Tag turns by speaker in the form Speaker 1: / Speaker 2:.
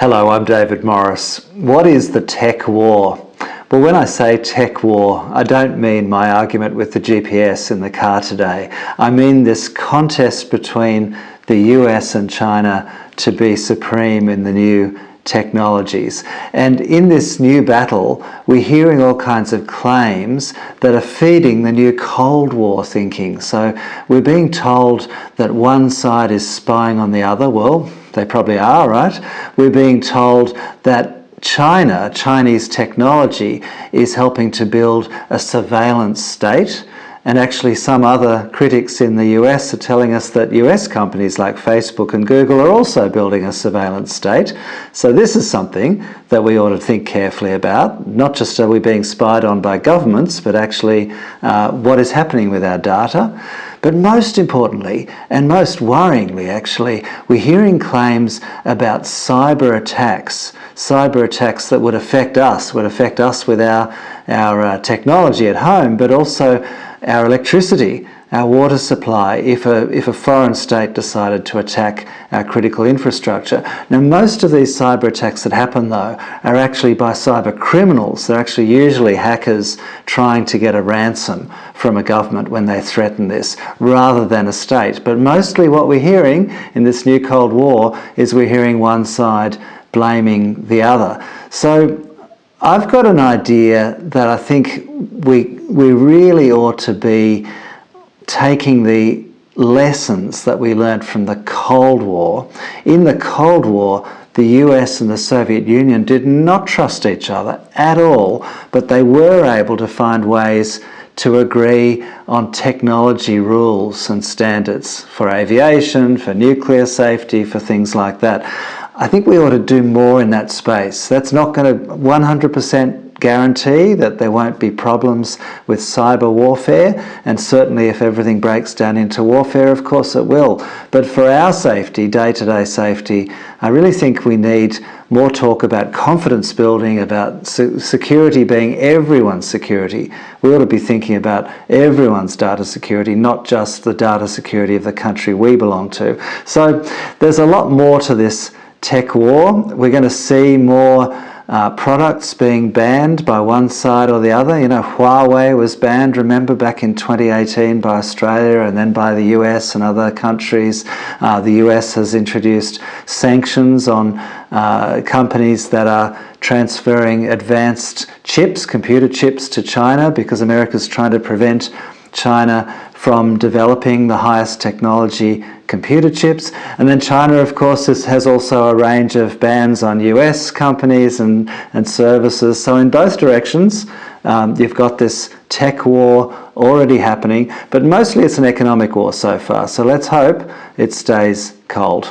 Speaker 1: Hello, I'm David Morris. What is the tech war? Well, when I say tech war, I don't mean my argument with the GPS in the car today. I mean this contest between the US and China to be supreme in the new technologies. And in this new battle, we're hearing all kinds of claims that are feeding the new Cold War thinking. So we're being told that one side is spying on the other. Well, they probably are, right? We're being told that Chinese technology is helping to build a surveillance state. And actually some other critics in the US are telling us that US companies like Facebook and Google are also building a surveillance state. So this is something that we ought to think carefully about. Not just are we being spied on by governments, but actually what is happening with our data. But most importantly, and most worryingly actually, we're hearing claims about cyber attacks that would affect us with our technology at home, but also our electricity, our water supply, if a foreign state decided to attack our critical infrastructure. Now, most of these cyber attacks that happen, though, are actually by cyber criminals. They're actually usually hackers trying to get a ransom from a government when they threaten this, rather than a state. But mostly what we're hearing in this new Cold War is we're hearing one side blaming the other. So I've got an idea that I think we really ought to be taking the lessons that we learned from the Cold War. In the Cold War, the US and the Soviet Union did not trust each other at all, but they were able to find ways to agree on technology rules and standards for aviation, for nuclear safety, for things like that. I think we ought to do more in that space. That's not going to 100% guarantee that there won't be problems with cyber warfare, and certainly if everything breaks down into warfare, of course it will. But for our safety, day-to-day safety, I really think we need more talk about confidence building, about security being everyone's security. We ought to be thinking about everyone's data security, not just the data security of the country we belong to. So there's a lot more to this tech war. We're going to see more products being banned by one side or the other. You know, Huawei was banned, remember, back in 2018 by Australia and then by the US and other countries. The US has introduced sanctions on companies that are transferring advanced chips, computer chips, to China because America's trying to prevent China from developing the highest technology computer chips. And then China, of course, has also a range of bans on US companies and services. So in both directions, you've got this tech war already happening, but mostly it's an economic war so far. So let's hope it stays cold.